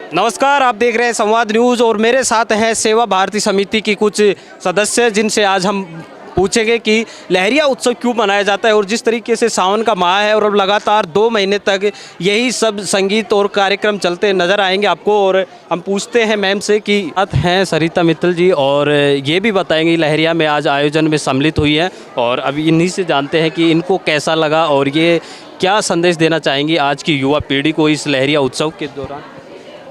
नमस्कार, आप देख रहे हैं संवाद न्यूज़ और मेरे साथ हैं सेवा भारती समिति की कुछ सदस्य, जिनसे आज हम पूछेंगे कि लहरिया उत्सव क्यों मनाया जाता है और जिस तरीके से सावन का माह है और अब लगातार 2 महीने तक यही सब संगीत और कार्यक्रम चलते नज़र आएंगे आपको। और हम पूछते हैं मैम से कि साथ हैं सरिता मित्तल जी और ये भी बताएंगे लहरिया में आज आयोजन में सम्मिलित हुई है और अभी इन्हीं से जानते हैं कि इनको कैसा लगा और ये क्या संदेश देना चाहेंगी आज की युवा पीढ़ी को इस लहरिया उत्सव के दौरान।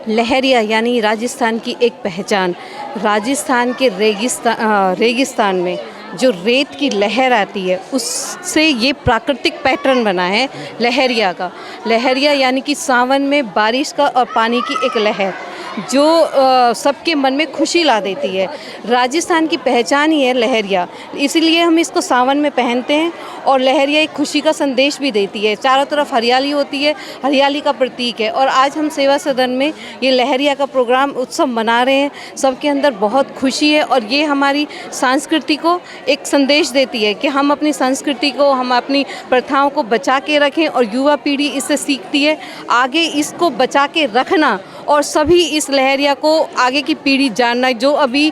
लहरिया यानी राजस्थान की एक पहचान। राजस्थान के रेगिस्तान में जो रेत की लहर आती है उससे ये प्राकृतिक पैटर्न बना है लहरिया का। लहरिया यानी कि सावन में बारिश का और पानी की एक लहर जो सबके मन में खुशी ला देती है। राजस्थान की पहचान ही है लहरिया, इसीलिए हम इसको सावन में पहनते हैं। और लहरिया एक खुशी का संदेश भी देती है। चारों तरफ हरियाली होती है, हरियाली का प्रतीक है। और आज हम सेवा सदन में ये लहरिया का प्रोग्राम उत्सव मना रहे हैं। सबके अंदर बहुत खुशी है और ये हमारी संस्कृति को एक संदेश देती है कि हम अपनी संस्कृति को, हम अपनी प्रथाओं को बचा के रखें और युवा पीढ़ी इससे सीखती है आगे इसको बचा के रखना और सभी इस लहरिया को आगे की पीढ़ी जानना जो अभी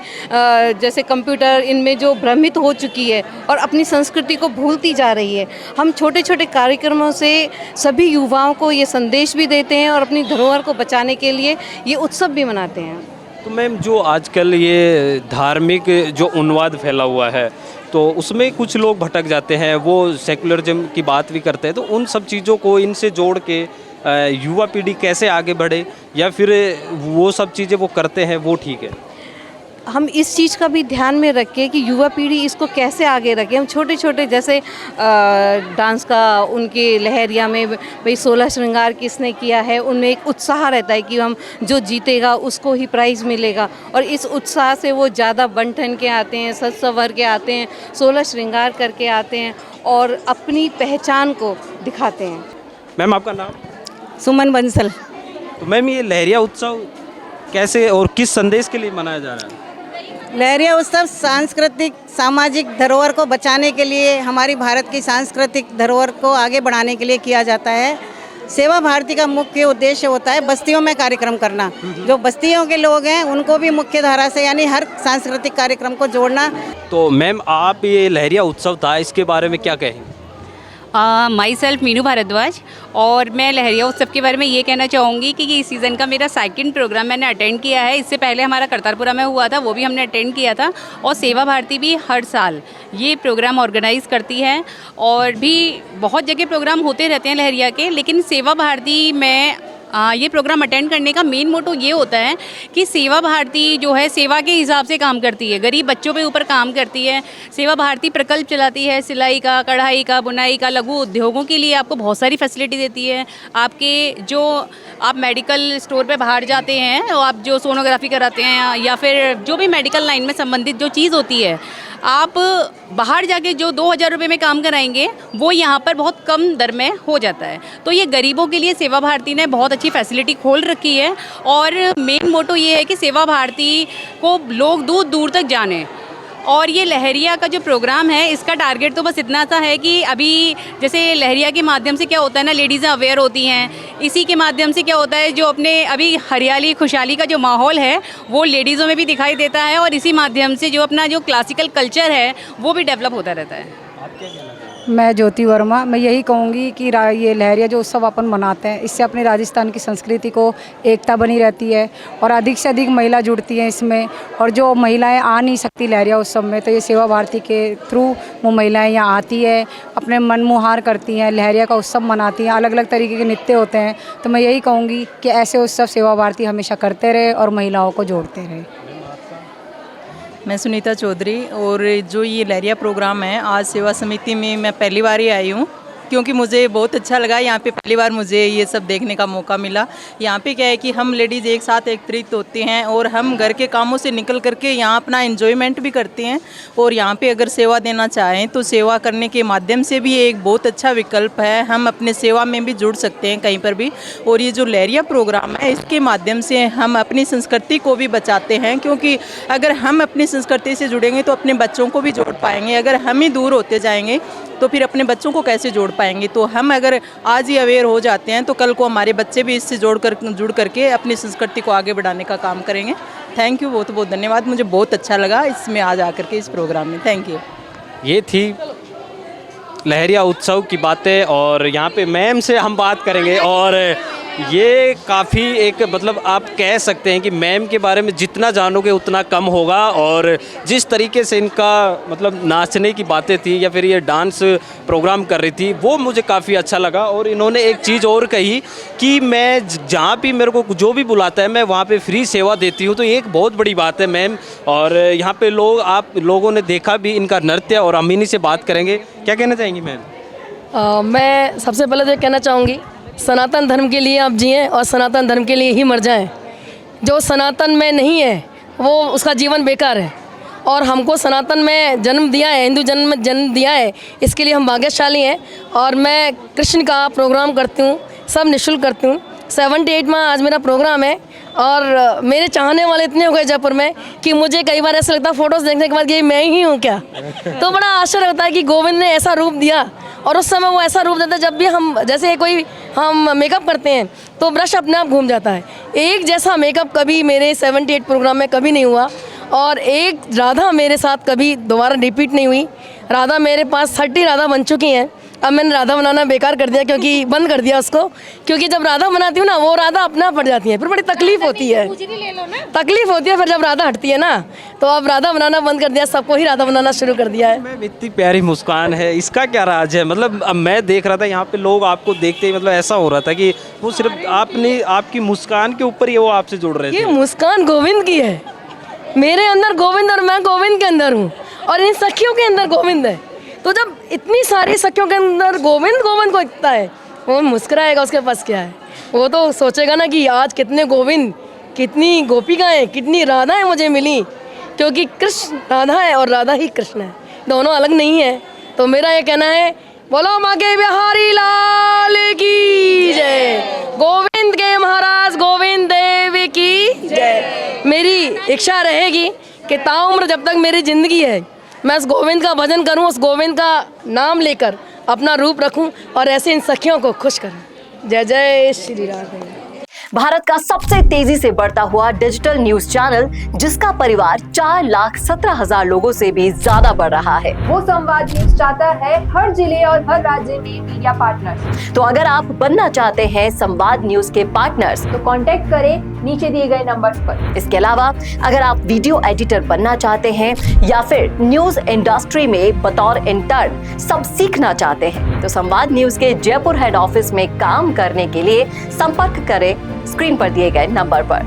जैसे कंप्यूटर इनमें जो भ्रमित हो चुकी है और अपनी संस्कृति को भूलती जा रही है। हम छोटे छोटे कार्यक्रमों से सभी युवाओं को ये संदेश भी देते हैं और अपनी धरोहर को बचाने के लिए ये उत्सव भी मनाते हैं। तो मैम, जो आजकल ये धार्मिक जो उन्माद फैला हुआ है तो उसमें कुछ लोग भटक जाते हैं, वो सेकुलरिज्म की बात भी करते हैं, तो उन सब चीज़ों को इनसे जोड़ के युवा पीढ़ी कैसे आगे बढ़े या फिर वो सब चीज़ें वो करते हैं वो ठीक है। हम इस चीज़ का भी ध्यान में रखें कि युवा पीढ़ी इसको कैसे आगे रखें। हम छोटे छोटे जैसे डांस का उनके लहरिया में भाई 16 श्रृंगार किसने किया है, उनमें एक उत्साह रहता है कि हम जो जीतेगा उसको ही प्राइज़ मिलेगा। और इस उत्साह से वो ज़्यादा बन ठन के आते हैं, सज संवर के आते हैं, 16 श्रृंगार करके आते हैं और अपनी पहचान को दिखाते हैं। मैम, आपका नाम? सुमन बंसल। तो मैम, ये लहरिया उत्सव कैसे और किस संदेश के लिए मनाया जा रहा है? लहरिया उत्सव सांस्कृतिक सामाजिक धरोहर को बचाने के लिए, हमारी भारत की सांस्कृतिक धरोहर को आगे बढ़ाने के लिए किया जाता है। सेवा भारती का मुख्य उद्देश्य होता है बस्तियों में कार्यक्रम करना। जो बस्तियों के लोग हैं उनको भी मुख्य धारा से यानी हर सांस्कृतिक कार्यक्रम को जोड़ना। तो मैम, आप ये लहरिया उत्सव था, इसके बारे में क्या कहेंगे? माई सेल्फ मीनू भारद्वाज और मैं लहरिया उत्सव के बारे में ये कहना चाहूँगी कि इस सीज़न का मेरा 2nd प्रोग्राम मैंने अटेंड किया है। इससे पहले हमारा करतारपुरा में हुआ था, वो भी हमने अटेंड किया था। और सेवा भारती भी हर साल ये प्रोग्राम ऑर्गेनाइज़ करती है और भी बहुत जगह प्रोग्राम होते रहते हैं लहरिया के, लेकिन सेवा भारती में ये प्रोग्राम अटेंड करने का मेन मोटो ये होता है कि सेवा भारती जो है सेवा के हिसाब से काम करती है, गरीब बच्चों पे ऊपर काम करती है। सेवा भारती प्रकल्प चलाती है सिलाई का, कढ़ाई का, बुनाई का, लघु उद्योगों के लिए आपको बहुत सारी फैसिलिटी देती है। आपके जो आप मेडिकल स्टोर पे बाहर जाते हैं और आप जो सोनोग्राफी कराते हैं या फिर जो भी मेडिकल लाइन में संबंधित जो चीज़ होती है, आप बाहर जाके जो 2000 रुपये में काम कराएंगे वो यहाँ पर बहुत कम दर में हो जाता है। तो ये गरीबों के लिए सेवा भारती ने बहुत अच्छी फैसिलिटी खोल रखी है और मेन मोटो ये है कि सेवा भारती को लोग दूर दूर तक जाने। और ये लहरिया का जो प्रोग्राम है इसका टारगेट तो बस इतना सा है कि अभी जैसे लहरिया के माध्यम से क्या होता है ना, लेडीज़ें अवेयर होती हैं। इसी के माध्यम से क्या होता है, जो अपने अभी हरियाली खुशहाली का जो माहौल है वो लेडीज़ों में भी दिखाई देता है और इसी माध्यम से जो अपना जो क्लासिकल कल्चर है वो भी डेवलप होता रहता है। आप क्या कहना चाहेंगे? मैं ज्योति वर्मा। मैं यही कहूँगी कि ये लहरिया जो उत्सव अपन मनाते हैं इससे अपने राजस्थान की संस्कृति को एकता बनी रहती है और अधिक से अधिक महिला जुड़ती हैं इसमें। और जो महिलाएं आ नहीं सकती लहरिया उत्सव में, तो ये सेवा भारती के थ्रू वो महिलाएं यहाँ आती है, अपने मन मुहार करती हैं, लहरिया का उत्सव मनाती हैं। अलग अलग तरीके के नृत्य होते हैं। तो मैं यही कहूँगी कि ऐसे उत्सव सेवा भारती हमेशा करते रहे और महिलाओं को जोड़ते रहे। मैं सुनीता चौधरी और जो ये लहरिया प्रोग्राम है आज सेवा समिति में मैं पहली बार ही आई हूँ, क्योंकि मुझे बहुत अच्छा लगा। यहाँ पे पहली बार मुझे ये सब देखने का मौका मिला। यहाँ पे क्या है कि हम लेडीज़ एक साथ एकत्रित होते हैं और हम घर के कामों से निकल करके यहाँ अपना एंजॉयमेंट भी करते हैं। और यहाँ पे अगर सेवा देना चाहें तो सेवा करने के माध्यम से भी एक बहुत अच्छा विकल्प है। हम अपने सेवा में भी जुड़ सकते हैं कहीं पर भी। और ये जो लहरिया प्रोग्राम है इसके माध्यम से हम अपनी संस्कृति को भी बचाते हैं, क्योंकि अगर हम अपनी संस्कृति से जुड़ेंगे तो अपने बच्चों को भी जोड़ पाएंगे। अगर हम ही दूर होते जाएंगे तो फिर अपने बच्चों को कैसे जोड़ पाएंगे। तो हम अगर आज ही अवेयर हो जाते हैं तो कल को हमारे बच्चे भी इससे जुड़ करके अपनी संस्कृति को आगे बढ़ाने का काम करेंगे। थैंक यू, बहुत बहुत धन्यवाद, मुझे बहुत अच्छा लगा इसमें आज आकर के इस प्रोग्राम में। Thank you. ये थी लहरिया उत्सव की बातें और यहाँ पे मैम से हम बात करेंगे। और ये काफ़ी एक मतलब आप कह सकते हैं कि मैम के बारे में जितना जानोगे उतना कम होगा। और जिस तरीके से इनका मतलब नाचने की बातें थी या फिर ये डांस प्रोग्राम कर रही थी वो मुझे काफ़ी अच्छा लगा। और इन्होंने एक चीज़ और कही कि मैं जहाँ भी मेरे को जो भी बुलाता है मैं वहाँ पे फ्री सेवा देती हूँ, तो ये एक बहुत बड़ी बात है मैम। और यहाँ पे आप लोगों ने देखा भी इनका नृत्य। और हम इन्हीं से बात करेंगे, क्या कहना चाहेंगी मैम? मैं सबसे पहले तो ये कहना चाहूँगी, सनातन धर्म के लिए आप जिएं और सनातन धर्म के लिए ही मर जाएं। जो सनातन में नहीं है वो उसका जीवन बेकार है। और हमको सनातन में जन्म दिया है, हिंदू जन्म में जन्म दिया है, इसके लिए हम भाग्यशाली हैं। और मैं कृष्ण का प्रोग्राम करती हूँ, सब निःशुल्क करती हूँ। 78 में आज मेरा प्रोग्राम है और मेरे चाहने वाले इतने हो गए जयपुर में कि मुझे कई बार ऐसा लगता है फ़ोटोज़ देखने के बाद कि ये मैं ही हूँ क्या। तो बड़ा आश्चर्य होता है कि गोविंद ने ऐसा रूप दिया। और उस समय वो ऐसा रूप देता है जब भी हम जैसे कोई हम मेकअप करते हैं तो ब्रश अपने आप घूम जाता है। एक जैसा मेकअप कभी मेरे 78 प्रोग्राम में कभी नहीं हुआ। और एक राधा मेरे साथ कभी दोबारा रिपीट नहीं हुई। राधा मेरे पास 30 राधा बन चुकी हैं। अब मैंने राधा बनाना बेकार कर दिया, क्योंकि बंद कर दिया उसको, क्योंकि जब राधा बनाती हूँ ना वो राधा अपने आप पड़ जाती है, फिर बड़ी तकलीफ होती है। तकलीफ होती है फिर जब राधा हटती है ना, तो अब राधा बनाना बंद कर दिया, सबको ही राधा बनाना शुरू कर दिया है। मैम इतनी प्यारी मुस्कान है, इसका क्या राज है? मतलब अब मैं देख रहा था यहाँ पे लोग आपको देखते ही मतलब ऐसा हो रहा था कि वो सिर्फ आपकी मुस्कान के ऊपर ही वो आपसे जुड़ रहे थे। ये मुस्कान गोविंद की है, मेरे अंदर गोविंद और मैं गोविंद के अंदर हूँ और इन सखियों के अंदर गोविंद है। तो जब इतनी सारी सखियों के अंदर गोविंद को दिखता है, वो मुस्कुराएगा, उसके पास क्या है? वो तो सोचेगा ना कि आज कितने गोविंद, कितनी गोपिकाएं, कितनी राधाएं मुझे मिली, क्योंकि कृष्ण राधा है और राधा ही कृष्ण है, दोनों अलग नहीं है। तो मेरा ये कहना है, बोलो माँ के बिहारी लाल की जय, गोविंद के महाराज गोविंद देव की जय। मेरी इच्छा रहेगी कि ताउम्र जब तक मेरी ज़िंदगी है मैं उस गोविंद का भजन करूं, उस गोविंद का नाम लेकर अपना रूप रखूं और ऐसे इन सखियों को खुश करूं। जय जय श्री राधे। भारत का सबसे तेजी से बढ़ता हुआ डिजिटल न्यूज चैनल, जिसका परिवार 4,17,000 लोगों से भी ज्यादा बढ़ रहा है। वो संवाद न्यूज चाहता है हर जिले और हर राज्य में मीडिया पार्टनर्स। तो अगर आप बनना चाहते हैं संवाद न्यूज के पार्टनर्स, तो कांटेक्ट करें नीचे दिए गए नंबर पर। इसके अलावा अगर आप वीडियो एडिटर बनना चाहते हैं या फिर न्यूज इंडस्ट्री में बतौर इंटर्न सब सीखना चाहते हैं, तो संवाद न्यूज के जयपुर हेड ऑफिस में काम करने के लिए संपर्क करें स्क्रीन पर दिए गए नंबर पर।